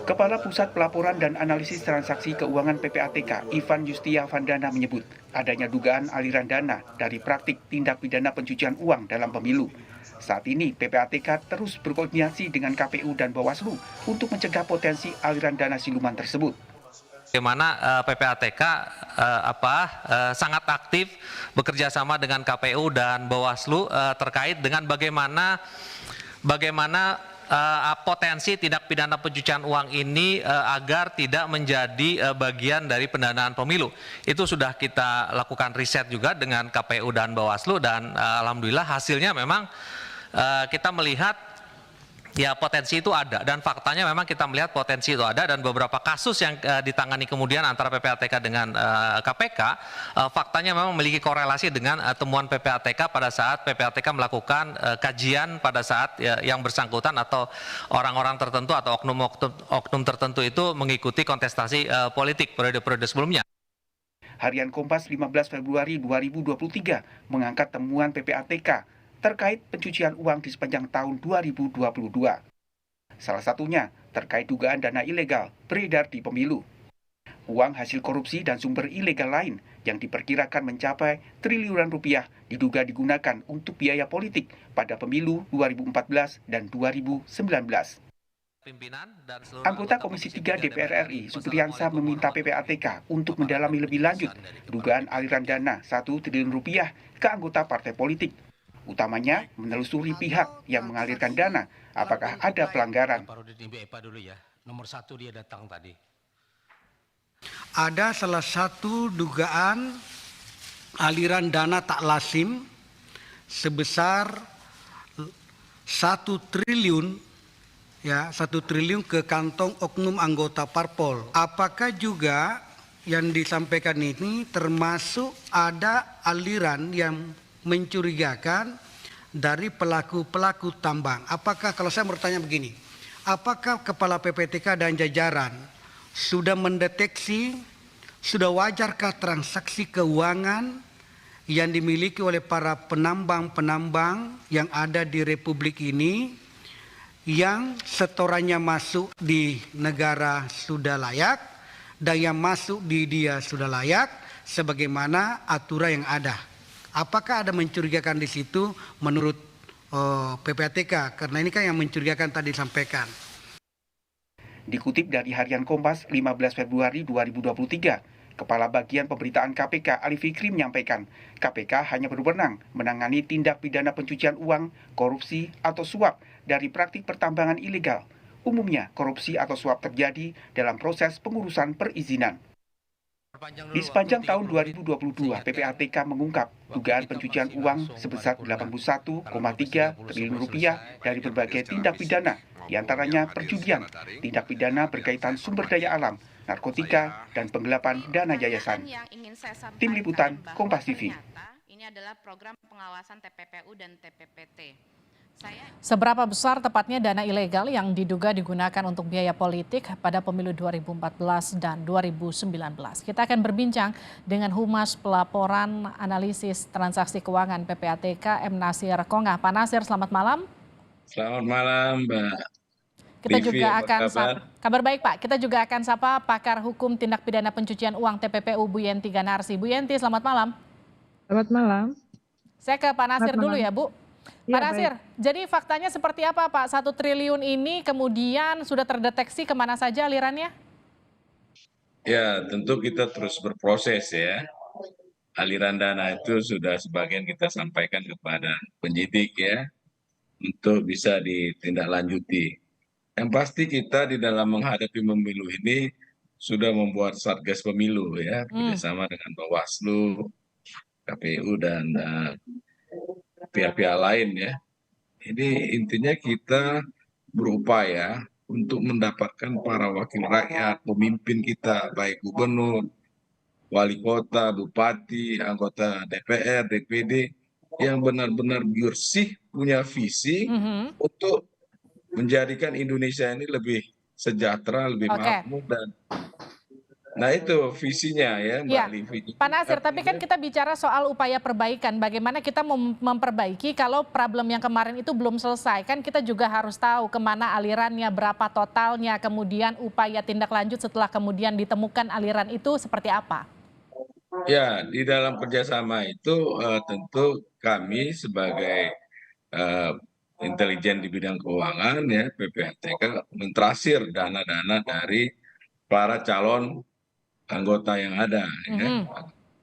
Kepala Pusat Pelaporan dan Analisis Transaksi Keuangan PPATK, Ivan Yustia Vandana menyebut adanya dugaan aliran dana dari praktik tindak pidana pencucian uang dalam pemilu. Saat ini PPATK terus berkoordinasi dengan KPU dan Bawaslu untuk mencegah potensi aliran dana siluman tersebut. Bagaimana PPATK sangat aktif bekerja sama dengan KPU dan Bawaslu terkait dengan bagaimana potensi tindak pidana pencucian uang ini agar tidak menjadi bagian dari pendanaan pemilu. Itu sudah kita lakukan riset juga dengan KPU dan Bawaslu dan alhamdulillah hasilnya memang kita melihat ya potensi itu ada dan faktanya memang kita melihat potensi itu ada dan beberapa kasus yang ditangani kemudian antara PPATK dengan KPK faktanya memang memiliki korelasi dengan temuan PPATK pada saat PPATK melakukan kajian pada saat yang bersangkutan atau orang-orang tertentu atau oknum tertentu itu mengikuti kontestasi politik periode-periode sebelumnya. Harian Kompas 15 Februari 2023 mengangkat temuan PPATK terkait pencucian uang di sepanjang tahun 2022. Salah satunya terkait dugaan dana ilegal beredar di pemilu. Uang hasil korupsi dan sumber ilegal lain yang diperkirakan mencapai triliunan rupiah diduga digunakan untuk biaya politik pada pemilu 2014 dan 2019. Anggota Komisi 3 DPR RI, Supriyansa meminta PPATK untuk mendalami lebih lanjut dugaan aliran dana 1 triliun rupiah ke anggota partai politik. Utamanya menelusuri pihak yang mengalirkan dana, apakah ada pelanggaran. Nomor 1 dia datang tadi. Ada salah satu dugaan aliran dana tak lazim sebesar 1 triliun ya 1 triliun ke kantong oknum anggota parpol. Apakah juga yang disampaikan ini termasuk ada aliran yang mencurigakan dari pelaku-pelaku tambang? Apakah, kalau saya bertanya begini, apakah Kepala PPATK dan jajaran sudah mendeteksi, sudah wajarkah transaksi keuangan yang dimiliki oleh para penambang-penambang yang ada di Republik ini yang setorannya masuk di negara sudah layak dan yang masuk di dia sudah layak sebagaimana aturan yang ada? Apakah ada mencurigakan di situ menurut PPATK? Karena ini kan yang mencurigakan tadi disampaikan. Dikutip dari Harian Kompas 15 Februari 2023, Kepala Bagian Pemberitaan KPK Ali Fikri menyampaikan, KPK hanya berwenang menangani tindak pidana pencucian uang, korupsi atau suap dari praktik pertambangan ilegal. Umumnya korupsi atau suap terjadi dalam proses pengurusan perizinan. Di sepanjang tahun 2022, PPATK mengungkap dugaan pencucian uang sebesar 81,3 triliun rupiah dari berbagai tindak pidana, diantaranya perjudian, tindak pidana berkaitan sumber daya alam, narkotika, dan penggelapan dana yayasan. Tim Liputan, Kompas TV. Ini adalah program pengawasan TPPU dan TPPT. Seberapa besar tepatnya dana ilegal yang diduga digunakan untuk biaya politik pada pemilu 2014 dan 2019? Kita akan berbincang dengan Humas Pelaporan Analisis Transaksi Keuangan PPATK M. Nasir Kongah. Pak Nasir, selamat malam. Selamat malam, Mbak. Kita Livi, juga akan kabar baik Pak. Kita juga akan sapa pakar hukum tindak pidana pencucian uang TPPU Bu Yenti Ganarsi. Bu Yenti, selamat malam. Selamat malam. Saya ke Pak Nasir dulu ya, Bu. Pak Ya, Nasir, jadi faktanya seperti apa Pak? 1 triliun ini kemudian sudah terdeteksi kemana saja alirannya? Ya, tentu kita terus berproses ya. Aliran dana itu sudah sebagian kita sampaikan kepada penyidik ya, untuk bisa ditindaklanjuti. Yang pasti kita di dalam menghadapi pemilu ini sudah membuat Satgas Pemilu ya, bersama dengan Bawaslu, KPU, dan pihak-pihak lain ya. Ini intinya kita berupaya untuk mendapatkan para wakil rakyat, pemimpin kita, baik gubernur, wali kota, bupati, anggota DPR, DPD, yang benar-benar bersih, punya visi untuk menjadikan Indonesia ini lebih sejahtera, lebih makmur, dan Nah itu visinya ya Mbak Ya, Livi. Pak Nasir, tapi kan Artinya, kita bicara soal upaya perbaikan, bagaimana kita memperbaiki kalau problem yang kemarin itu belum selesai. Kan kita juga harus tahu kemana alirannya, berapa totalnya, kemudian upaya tindak lanjut setelah kemudian ditemukan aliran itu seperti apa. ya di dalam kerjasama itu tentu kami sebagai eh, intelijen di bidang keuangan ya PPATK mentrasir dana-dana dari para calon anggota yang ada ya. Mhm.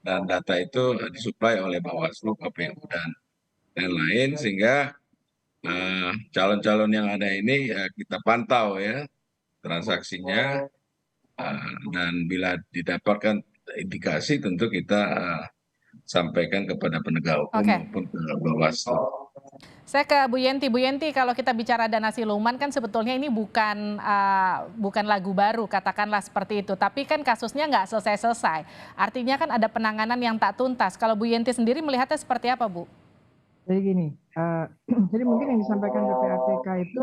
Dan data itu disuplai oleh Bawaslu, KPU dan lain-lain sehingga calon-calon yang ada ini kita pantau ya transaksinya dan bila didapatkan indikasi tentu kita sampaikan kepada penegak hukum Oke, maupun ke Bawaslu. saya ke Bu Yenti. Bu Yenti, kalau kita bicara dana siluman kan sebetulnya ini bukan lagu baru, katakanlah seperti itu. Tapi kan kasusnya nggak selesai-selesai. Artinya kan ada penanganan yang tak tuntas. Kalau Bu Yenti sendiri melihatnya seperti apa, Bu? Jadi gini, jadi mungkin yang disampaikan PPATK itu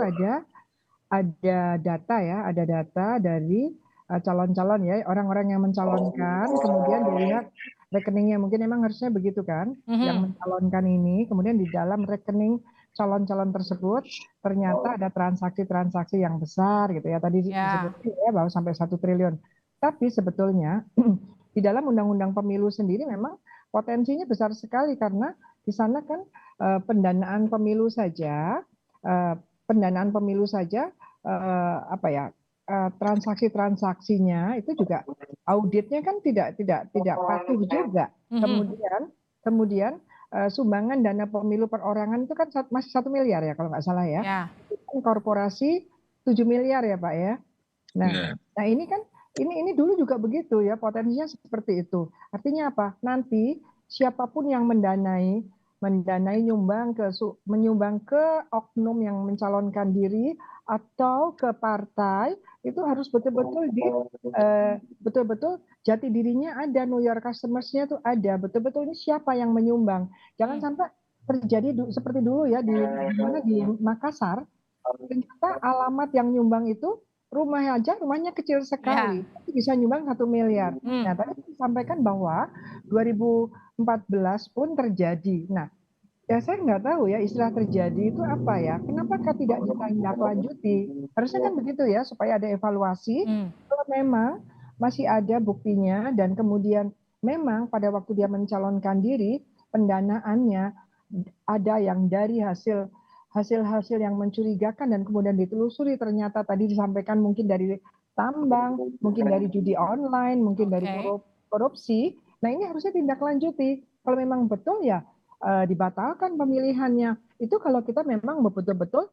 ada data ya, ada data dari calon-calon ya, orang-orang yang mencalonkan, kemudian dilihat rekeningnya, mungkin memang harusnya begitu kan, yang Mhm. mencalonkan ini, kemudian di dalam rekening calon-calon tersebut ternyata ada transaksi-transaksi yang besar gitu ya, tadi Ya. disebut ya bahwa sampai 1 triliun. Tapi sebetulnya di dalam Undang-Undang Pemilu sendiri memang potensinya besar sekali karena di sana kan pendanaan pemilu saja, pendanaan pemilu saja apa ya transaksi-transaksinya itu juga auditnya kan tidak patuh juga. Mhm. Kemudian sumbangan dana pemilu perorangan itu kan masih 1 miliar ya kalau nggak salah ya. Ya. Korporasi 7 miliar ya Pak ya. Nah, Ya. nah ini kan ini dulu juga begitu ya, potensinya seperti itu. Artinya apa? Nanti siapapun yang menyumbang ke oknum yang mencalonkan diri atau ke partai itu harus betul-betul jati dirinya ada, know your customers-nya tuh ada, betul-betul ini siapa yang menyumbang. Jangan Hmm. sampai terjadi seperti dulu ya di Makassar, ternyata alamat yang nyumbang itu rumahnya kecil Ya. sekali, tapi bisa nyumbang 1 miliar. Hmm. Nah, tadi disampaikan bahwa 2014 pun terjadi. Nah, ya saya nggak tahu ya istilah terjadi itu apa ya. Kenapa tidak ditindaklanjuti? Harusnya kan begitu ya, supaya ada evaluasi. Hmm. Kalau memang masih ada buktinya dan kemudian memang pada waktu dia mencalonkan diri, pendanaannya ada yang dari hasil-hasil yang mencurigakan dan kemudian ditelusuri ternyata tadi disampaikan mungkin dari tambang, mungkin dari judi online, mungkin dari Oke. korupsi. Nah ini harusnya tindak lanjuti. Kalau memang betul ya dibatalkan pemilihannya. Itu kalau kita memang betul-betul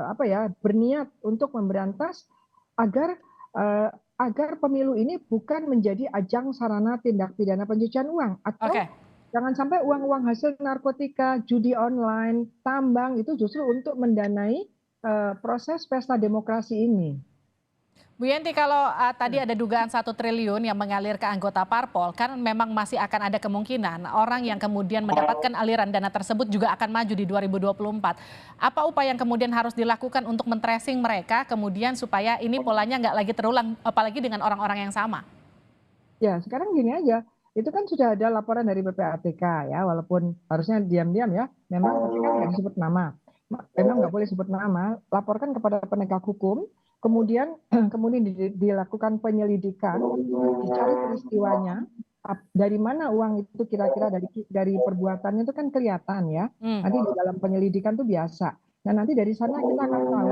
apa ya berniat untuk memberantas agar agar pemilu ini bukan menjadi ajang sarana tindak pidana pencucian uang atau Oke. jangan sampai uang-uang hasil narkotika, judi online, tambang itu justru untuk mendanai proses pesta demokrasi ini. Bu Yenti, kalau tadi Ya. ada dugaan 1 triliun yang mengalir ke anggota parpol, kan memang masih akan ada kemungkinan orang yang kemudian mendapatkan aliran dana tersebut juga akan maju di 2024. Apa upaya yang kemudian harus dilakukan untuk men-tracing mereka, kemudian supaya ini polanya nggak lagi terulang, apalagi dengan orang-orang yang sama? Ya, sekarang gini aja, itu kan sudah ada laporan dari PPATK ya, walaupun harusnya diam-diam ya, memang tapi kan nggak disebut nama. Memang nggak boleh sebut nama, laporkan kepada penegak hukum, kemudian kemudian dilakukan penyelidikan, dicari peristiwanya, dari mana uang itu kira-kira dari perbuatannya itu kan kelihatan ya. Hmm. Nanti di dalam penyelidikan itu biasa. Nah, nanti dari sana kita akan tahu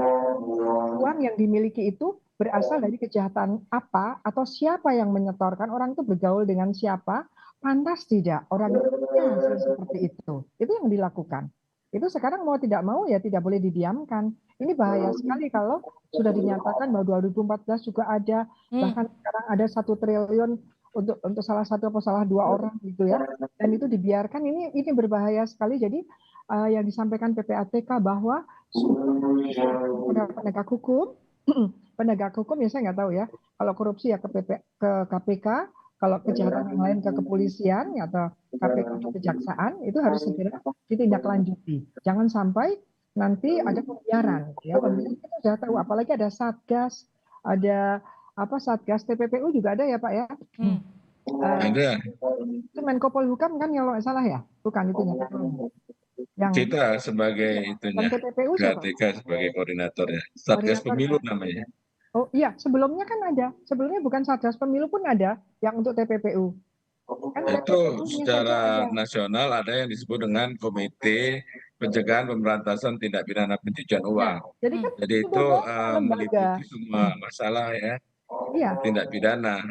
uang yang dimiliki itu berasal dari kejahatan apa atau siapa yang menyetorkan, orang itu bergaul dengan siapa, pantas tidak orang itu punya hasil seperti itu. Itu yang dilakukan. Itu sekarang mau tidak mau ya tidak boleh didiamkan. Ini bahaya sekali kalau sudah dinyatakan bahwa 2014 juga ada, Hmm. bahkan sekarang ada 1 triliun untuk salah satu atau salah dua orang gitu ya. Dan itu dibiarkan, ini berbahaya sekali. Jadi yang disampaikan PPATK bahwa kepada penegak hukum, penegak hukum ya saya nggak tahu ya. Kalau korupsi ya ke KPK, kalau kejahatan yang lain ke kepolisian atau KPK atau kejaksaan itu harus segera ditindaklanjuti. Jangan sampai nanti ada pembiaran. Ya, pembiaran kita sudah tahu, apalagi ada satgas, ada Satgas TPPU juga ada ya Pak ya? Hmm. Ada. Itu Menko Polhukam kan kalau nggak salah ya? Bukan itunya. Yang Kita sebagai itunya, TPPU siapa? PPATK sebagai koordinatornya, Satgas Pemilu namanya. Oh iya, sebelumnya kan ada. Sebelumnya bukan Satgas Pemilu pun ada yang untuk TPPU. Kan Itu TPPU-nya saja secara ada. nasional ada yang disebut dengan Komite Pencegahan Pemberantasan Tindak Pidana Pencucian Uang. Jadi kan Jadi itu itu lembaga. meliputi semua masalah ya Iya. tindak pidana.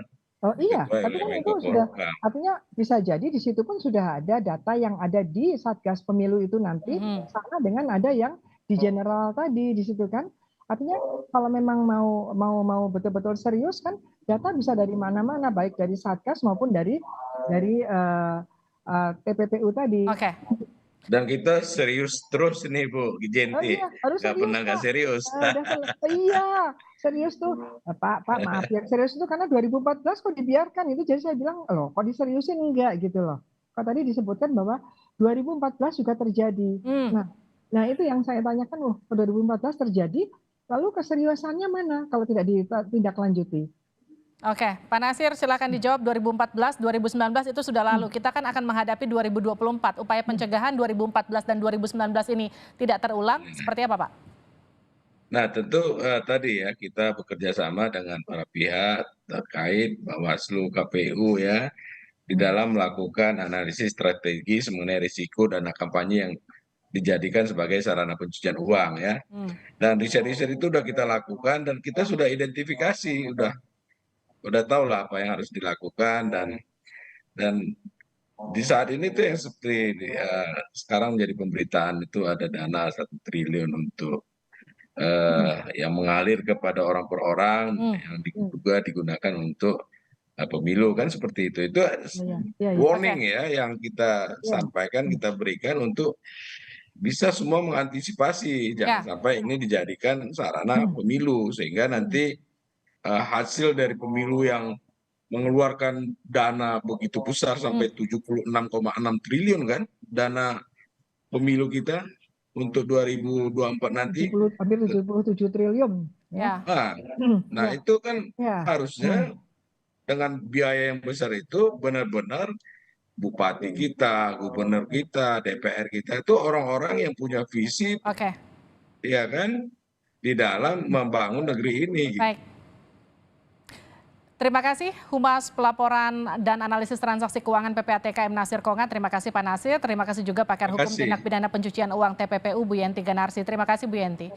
Oh iya, Diketuai tapi oleh kan itu Menko sudah, Polhukam. artinya bisa jadi di situ pun sudah ada data yang ada di Satgas Pemilu itu nanti sama dengan ada yang di general tadi di situ kan. Artinya kalau memang mau betul-betul serius kan data bisa dari mana-mana baik dari Satgas maupun dari TPPU tadi. Oke. Dan kita serius terus nih Bu Genti, iya, harus nggak serius, pernah nggak Pak. serius. Iya, serius tuh. Pak, maaf ya, serius itu karena 2014 kok dibiarkan itu, jadi saya bilang loh, kok diseriusin enggak gitu loh. Kok tadi disebutkan bahwa 2014 juga terjadi. Nah itu yang saya tanyakan, loh, 2014 terjadi, lalu keseriusannya mana kalau tidak ditindaklanjuti? Oke, Pak Nasir silakan dijawab. 2014, 2019 itu sudah lalu. Kita kan akan menghadapi 2024. Upaya pencegahan 2014 dan 2019 ini tidak terulang. Seperti apa, Pak? Nah tentu tadi ya kita bekerja sama dengan para pihak terkait Bawaslu, KPU ya di dalam melakukan analisis strategis mengenai risiko dana kampanye yang dijadikan sebagai sarana pencucian uang ya. Dan riset-riset itu sudah kita lakukan dan kita sudah identifikasi, udah tahu lah apa yang harus dilakukan dan di saat ini tuh yang seperti sekarang menjadi pemberitaan itu ada dana 1 triliun untuk yang mengalir kepada orang per orang yang juga digunakan untuk pemilu kan seperti itu. Itu warning ya yang kita sampaikan, kita berikan untuk bisa semua mengantisipasi jangan sampai ini dijadikan sarana pemilu sehingga nanti hasil dari pemilu yang mengeluarkan dana begitu besar sampai 76,6 triliun kan dana pemilu kita untuk 2024 nanti hampir 77 triliun ya. Nah itu kan harusnya dengan biaya yang besar itu benar-benar bupati kita, gubernur kita, DPR kita itu orang-orang yang punya visi ya kan di dalam membangun negeri ini. Baik. Terima kasih Humas Pelaporan dan Analisis Transaksi Keuangan PPATK M. Nasir Konga. Terima kasih Pak Nasir. Terima kasih juga pakar hukum tindak pidana pencucian uang TPPU Bu Yenti Ganarsi. Terima kasih Bu Yenti.